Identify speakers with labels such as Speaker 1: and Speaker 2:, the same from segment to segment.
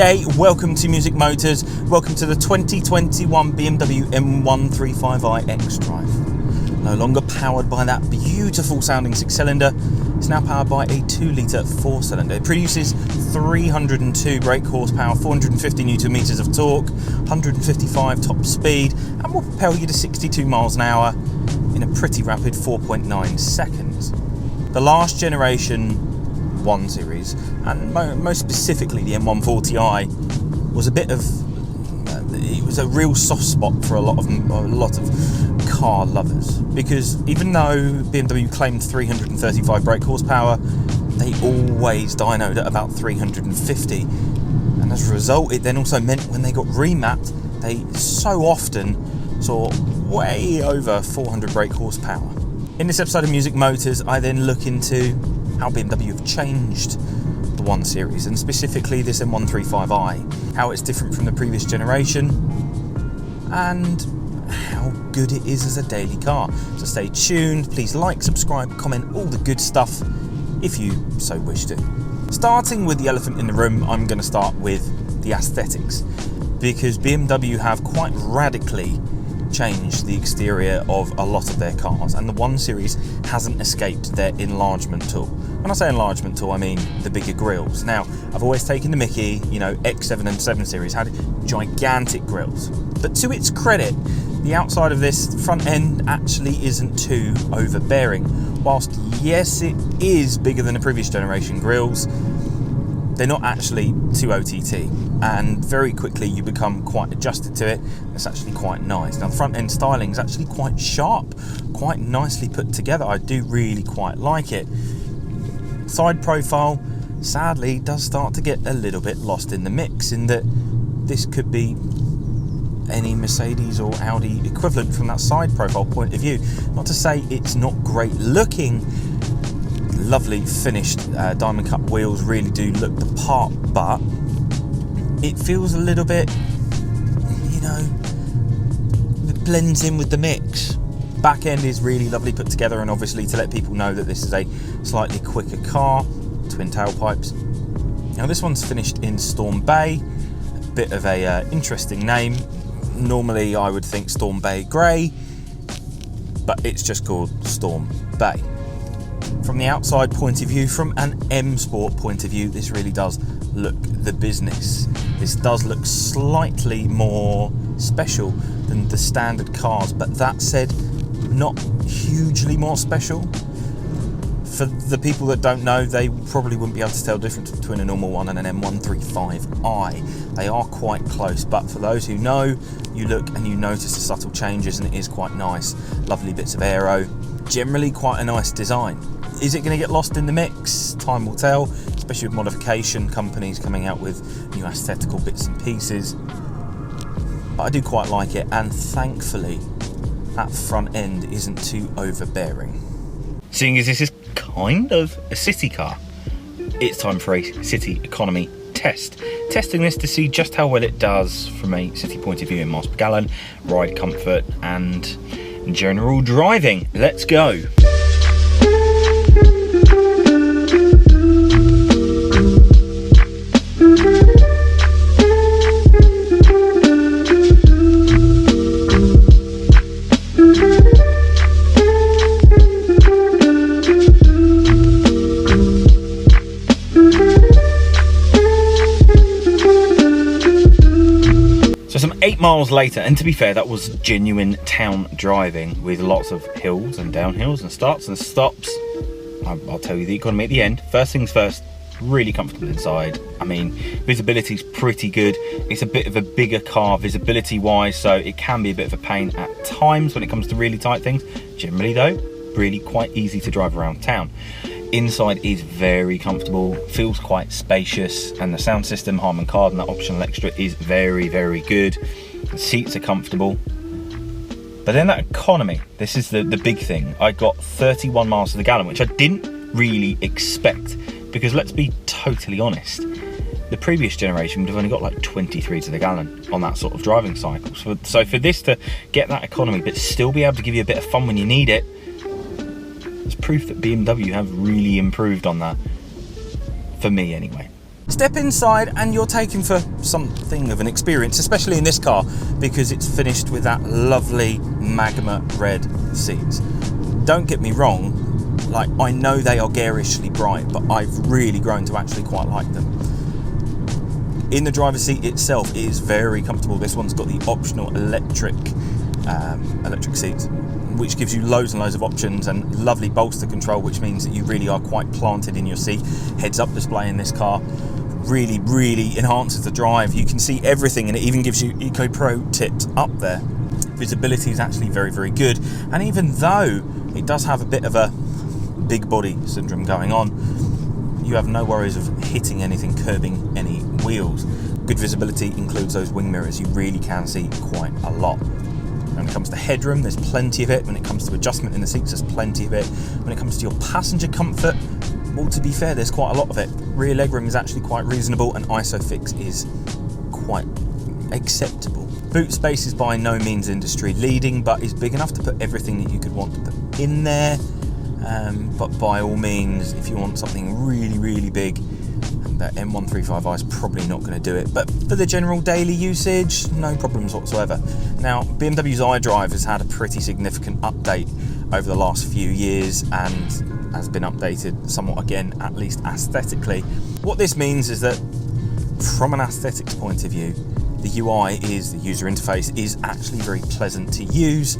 Speaker 1: day, welcome to Music Motors, welcome to the 2021 BMW M135i xDrive. No longer powered by that beautiful sounding 6-cylinder, it's now powered by a 2-litre 4-cylinder. It produces 302 brake horsepower, 450 newton meters of torque, 155 top speed, and will propel you to 62 miles an hour in a pretty rapid 4.9 seconds. The last generation 1 Series, and most specifically the M140i, was it was a real soft spot for a lot of car lovers, because even though BMW claimed 335 brake horsepower, they always dynoed at about 350, and as a result it then also meant when they got remapped they so often saw way over 400 brake horsepower. In this episode of Music Motors, I then look into how BMW have changed the 1 Series, and specifically this M135i, how it's different from the previous generation, and how good it is as a daily car. So stay tuned, please like, subscribe, comment, all the good stuff if you so wish to. Starting with the elephant in the room, I'm going to start with the aesthetics, because BMW have quite radically changed the exterior of a lot of their cars, and the 1 Series hasn't escaped their enlargement tool. When I say enlargement tool, I mean the bigger grills. Now, I've always taken the mickey, X7 and 7 Series had gigantic grills, but to its credit, the outside of this front end actually isn't too overbearing. Whilst yes, it is bigger than the previous generation grills, they're not actually too OTT, and very quickly you become quite adjusted to it. It's actually quite nice. Now the front end styling is actually quite sharp, quite nicely put together. I do really quite like it. Side profile, sadly, does start to get a little bit lost in the mix, in that this could be any Mercedes or Audi equivalent from that side profile point of view. Not to say it's not great looking. Lovely finished diamond cut wheels really do look the part, but it feels a little bit, it blends in with the mix. Back end is really lovely put together, and obviously to let people know that this is a slightly quicker car, twin tailpipes. Now this one's finished in Storm Bay, a bit of a interesting name. Normally I would think Storm Bay Grey, but it's just called Storm Bay. From the outside point of view, from an M Sport point of view, this really does look the business. This does look slightly more special than the standard cars, but that said, not hugely more special. For the people that don't know, they probably wouldn't be able to tell the difference between a normal one and an M135i. They are quite close, but for those who know, you look and you notice the subtle changes, and it is quite nice. Lovely bits of aero, generally quite a nice design. Is it going to get lost in the mix? Time will tell, especially with modification companies coming out with new aesthetical bits and pieces. But I do quite like it, and thankfully that front end isn't too overbearing. Seeing as this is kind of a city car, it's time for a city economy test. Testing this to see just how well it does from a city point of view in miles per gallon, ride comfort and general driving. Let's go. Some 8 miles later, and to be fair, that was genuine town driving with lots of hills and downhills and starts and stops. I'll tell you the economy at the end. First things first, really comfortable inside. I mean, visibility's pretty good. It's a bit of a bigger car visibility wise, so it can be a bit of a pain at times when it comes to really tight things. Generally though, really quite easy to drive around town. Inside is very comfortable, feels quite spacious, and the sound system, Harman Kardon, that optional extra, is very, very good. The seats are comfortable. But then that economy, this is the big thing. I got 31 miles to the gallon, which I didn't really expect, because let's be totally honest, the previous generation would have only got like 23 to the gallon on that sort of driving cycle. So for this to get that economy, but still be able to give you a bit of fun when you need it, it's proof that BMW have really improved on that, for me anyway. Step inside and you're taken for something of an experience, especially in this car, because it's finished with that lovely magma red seats. Don't get me wrong, like, I know they are garishly bright, but I've really grown to actually quite like them. In the driver's seat itself, it is very comfortable. This one's got the optional electric seats, which gives you loads and loads of options, and lovely bolster control, which means that you really are quite planted in your seat. Heads-up display in this car really enhances the drive. You can see everything, and it even gives you Eco Pro tips up there. Visibility is actually very good, and even though it does have a bit of a big body syndrome going on, you have no worries of hitting anything, curbing any wheels. Good visibility includes those wing mirrors. You really can see quite a lot. When it comes to headroom, there's plenty of it. When it comes to adjustment in the seats, there's plenty of it. When it comes to your passenger comfort, well, to be fair, there's quite a lot of it. Rear legroom is actually quite reasonable, and ISOFIX is quite acceptable. Boot space is by no means industry leading, but is big enough to put everything that you could want to put in there. But by all means, if you want something really big, that M135i is probably not going to do it. But for the general daily usage, no problems whatsoever. Now, BMW's iDrive has had a pretty significant update over the last few years, and has been updated somewhat again, at least aesthetically. What this means is that from an aesthetics point of view, the UI is, the user interface is actually very pleasant to use,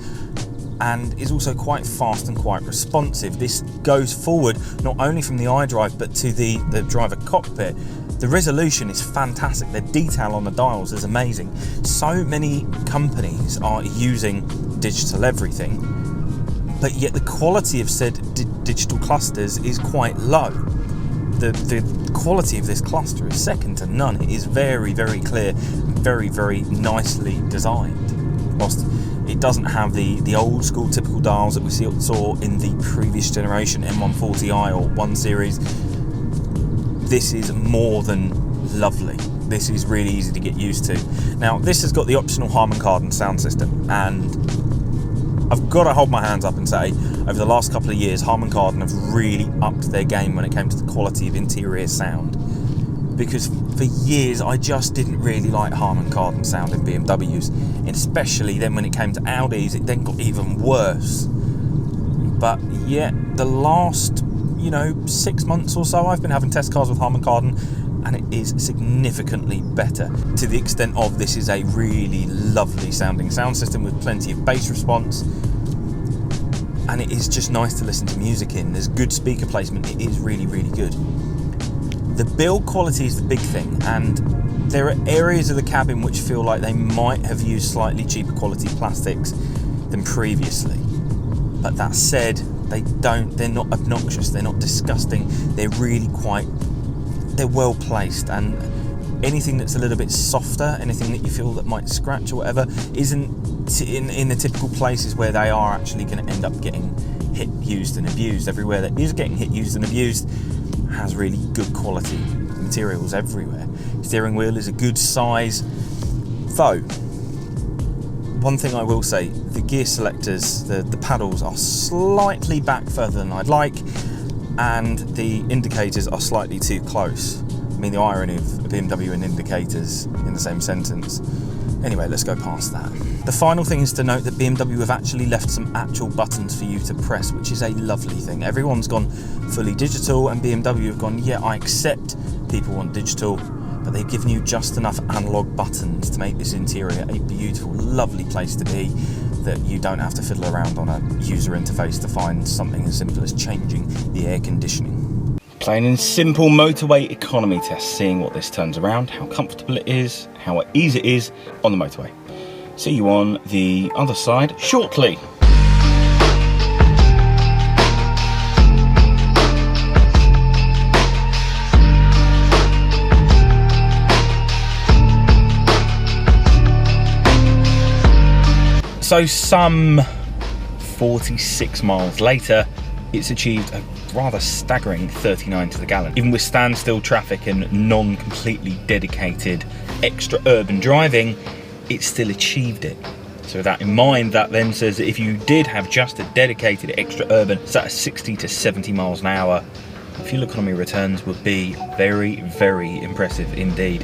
Speaker 1: and is also quite fast and quite responsive. This goes forward not only from the iDrive but to the driver cockpit. The resolution is fantastic. The detail on the dials is amazing. So many companies are using digital everything, but yet the quality of said digital clusters is quite low. The quality of this cluster is second to none. It is very clear, very nicely designed. Whilst it doesn't have the old school typical dials that we saw in the previous generation M140i or 1 Series, this is more than lovely. This is really easy to get used to. Now, this has got the optional Harman Kardon sound system, and I've got to hold my hands up and say, over the last couple of years, Harman Kardon have really upped their game when it came to the quality of interior sound. Because for years, I just didn't really like Harman Kardon sound in BMWs. And especially then when it came to Audis, it then got even worse. But yet, the last, 6 months or so, I've been having test cars with Harman Kardon, and it is significantly better, to the extent of this is a really lovely sounding sound system with plenty of bass response, and it is just nice to listen to music in. There's good speaker placement. It is really good. The build quality is the big thing, and there are areas of the cabin which feel like they might have used slightly cheaper quality plastics than previously. But that said, they're not obnoxious, they're not disgusting, they're well placed, and anything that's a little bit softer, anything that you feel that might scratch or whatever, isn't in the typical places where they are actually going to end up getting hit, used and abused. Everywhere that is getting hit, used and abused has really good quality materials everywhere. Steering wheel is a good size, though one thing I will say, the gear selectors, the paddles are slightly back further than I'd like, and the indicators are slightly too close. I mean, the irony of BMW and indicators in the same sentence. Anyway, let's go past that. The final thing is to note that BMW have actually left some actual buttons for you to press, which is a lovely thing. Everyone's gone fully digital, and BMW have gone, yeah, I accept people want digital, but they've given you just enough analog buttons to make this interior a beautiful, lovely place to be, that you don't have to fiddle around on a user interface to find something as simple as changing the air conditioning. Plain and simple motorway economy test, seeing what this turns around, how comfortable it is, how easy it is on the motorway. See you on the other side shortly. So some 46 miles later, it's achieved a rather staggering 39 to the gallon. Even with standstill traffic and non-completely dedicated extra urban driving, it still achieved it. So with that in mind, that then says that if you did have just a dedicated extra urban, set at 60 to 70 miles an hour, fuel economy returns would be very, very impressive indeed.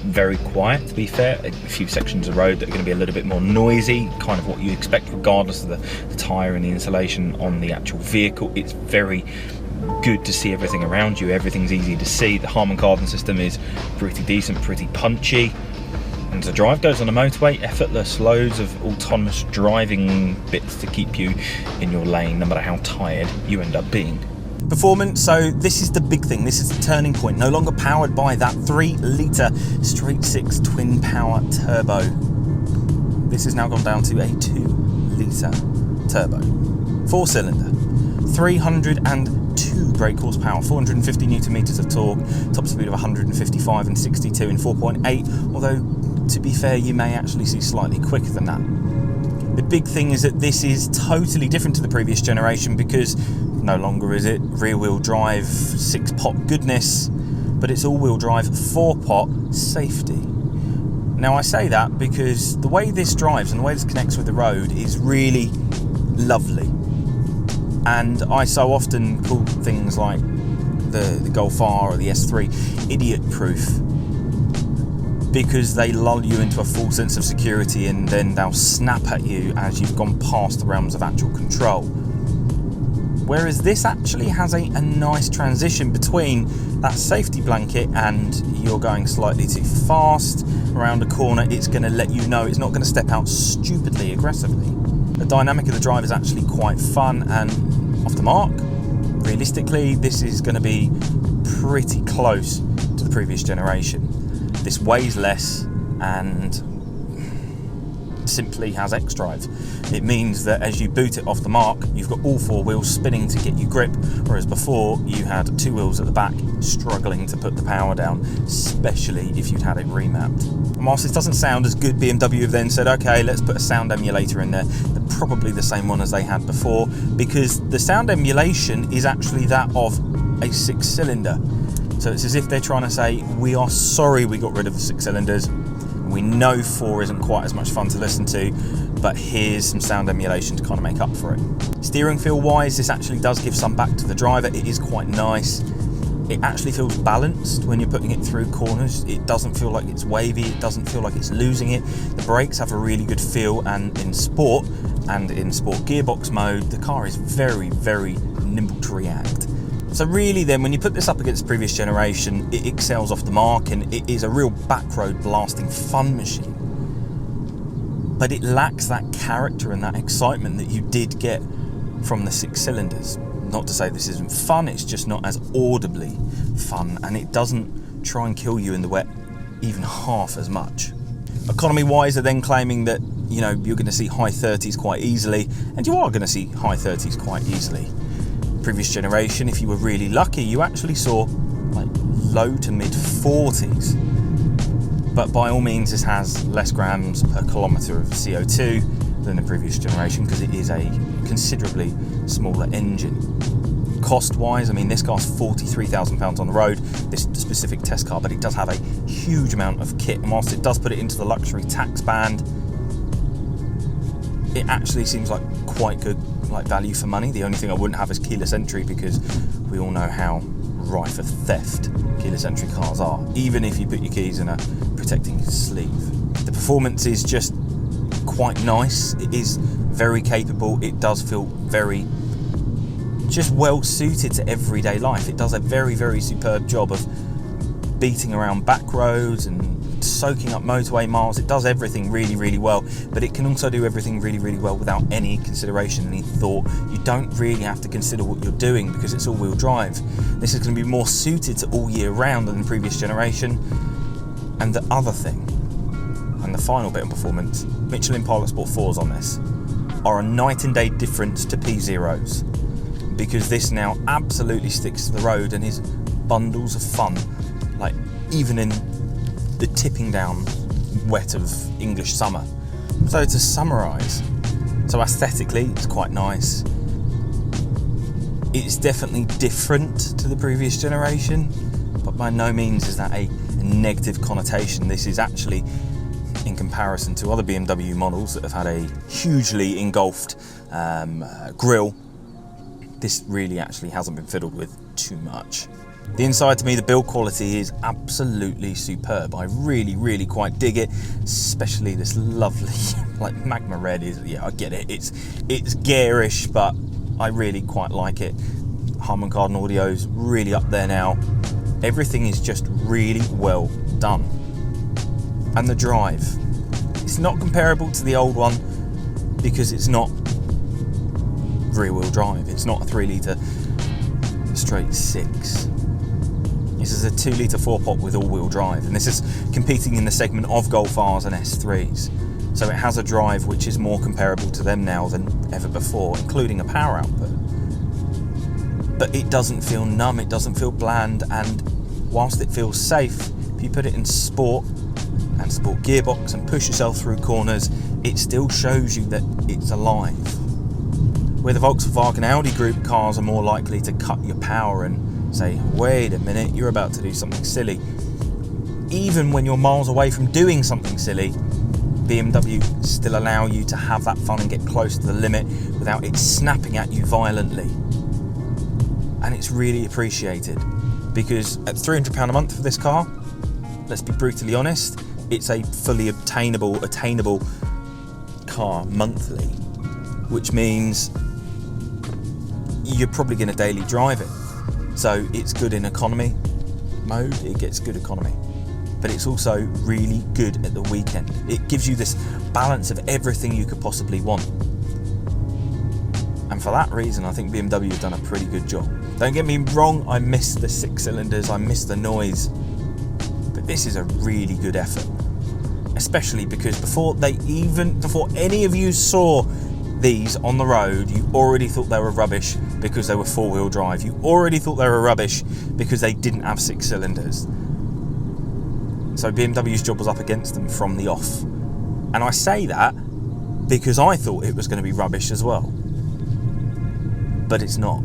Speaker 1: Very quiet, to be fair. A few sections of road that are going to be a little bit more noisy, kind of what you expect regardless of the tyre and the insulation on the actual vehicle. It's very good to see everything around you. Everything's easy to see. The Harman Kardon system is pretty decent, pretty punchy. And the drive goes on the motorway, effortless, loads of autonomous driving bits to keep you in your lane, no matter how tired you end up being. Performance, so this is the big thing, this is the turning point. No longer powered by that 3-litre straight 6 twin power turbo. This has now gone down to a 2-litre turbo. 4-cylinder, 302 brake horsepower, 450 newton meters of torque, top speed of 155 and 62 in 4.8, although to be fair, you may actually see slightly quicker than that. The big thing is that this is totally different to the previous generation because no longer is it rear-wheel drive 6-pot goodness, but it's all-wheel drive 4-pot safety. Now I say that because the way this drives and the way this connects with the road is really lovely. And I so often call things like the Golf R or the S3 idiot-proof, because they lull you into a false sense of security and then they'll snap at you as you've gone past the realms of actual control. Whereas this actually has a nice transition between that safety blanket and you're going slightly too fast around a corner. It's going to let you know, it's not going to step out stupidly aggressively. The dynamic of the drive is actually quite fun and off the mark. Realistically, this is going to be pretty close to the previous generation. This weighs less and simply has xDrive. It means that as you boot it off the mark, you've got all 4 wheels spinning to get you grip, whereas before you had 2 wheels at the back struggling to put the power down, especially if you'd had it remapped. And whilst this doesn't sound as good, BMW have then said, okay, let's put a sound emulator in there. They're probably the same one as they had before, because the sound emulation is actually that of a 6-cylinder. So it's as if they're trying to say, we are sorry we got rid of the 6 cylinders. We know 4 isn't quite as much fun to listen to, but here's some sound emulation to kind of make up for it. Steering feel wise, this actually does give some back to the driver. It is quite nice. It actually feels balanced when you're putting it through corners. It doesn't feel like it's wavy. It doesn't feel like it's losing it. The brakes have a really good feel, and in sport gearbox mode, the car is very, very nimble to react. So really then, when you put this up against the previous generation, it excels off the mark and it is a real backroad blasting fun machine. But it lacks that character and that excitement that you did get from the 6 cylinders. Not to say this isn't fun, it's just not as audibly fun, and it doesn't try and kill you in the wet even half as much. Economy wise, they're then claiming that, you know, you're going to see high 30s quite easily, and you are going to see high 30s quite easily. Previous generation, if you were really lucky, you actually saw like low to mid 40s. But by all means, this has less grams per kilometre of CO2 than the previous generation because it is a considerably smaller engine. Cost-wise, I mean, this car's £43,000 on the road, this specific test car, but it does have a huge amount of kit. And whilst it does put it into the luxury tax band, it actually seems like quite good value for money. The only thing I wouldn't have is keyless entry, because we all know how rife of theft keyless entry cars are, even if you put your keys in a protecting sleeve. The performance is just quite nice. It is very capable. It does feel very just well suited to everyday life. It does a very, very superb job of beating around back roads and soaking up motorway miles. It does everything really, really well, but it can also do everything really, really well without any consideration, any thought. You don't really have to consider what you're doing because it's all-wheel drive. This is going to be more suited to all year round than the previous generation. And the other thing, and the final bit of performance, Michelin Pilot Sport 4s on this are a night and day difference to P0s, because this now absolutely sticks to the road and is bundles of fun, like even in the tipping down wet of English summer. So to summarise, so aesthetically it's quite nice. It's definitely different to the previous generation, but by no means is that a negative connotation. This is actually, in comparison to other BMW models that have had a hugely engulfed grille, this really actually hasn't been fiddled with too much. The inside, to me, the build quality is absolutely superb. I really quite dig it, especially this lovely, like, magma red is, yeah, I get it. It's garish, but I really quite like it. Harman Kardon audio's really up there now. Everything is just really well done. And the drive, it's not comparable to the old one because it's not rear-wheel drive. It's not a 3-litre straight 6. This is a 2-litre 4-pot with all-wheel drive, and this is competing in the segment of Golf R's and S3s. So it has a drive which is more comparable to them now than ever before, including a power output. But it doesn't feel numb, it doesn't feel bland, and whilst it feels safe, if you put it in sport and sport gearbox and push yourself through corners, it still shows you that it's alive. Where the Volkswagen Audi group cars are more likely to cut your power and say, wait a minute, you're about to do something silly. Even when you're miles away from doing something silly, BMW still allow you to have that fun and get close to the limit without it snapping at you violently. And it's really appreciated, because at £300 a month for this car, let's be brutally honest, it's a fully attainable car monthly, which means you're probably going to daily drive it. So it's good in economy mode, it gets good economy, but it's also really good at the weekend. It gives you this balance of everything you could possibly want. And for that reason, I think BMW have done a pretty good job. Don't get me wrong, I miss the 6 cylinders, I miss the noise, but this is a really good effort. Especially because before any of you saw these on the road, you already thought they were rubbish because they were 4-wheel drive. You already thought they were rubbish because they didn't have 6 cylinders. So BMW's job was up against them from the off. And I say that because I thought it was going to be rubbish as well. But it's not.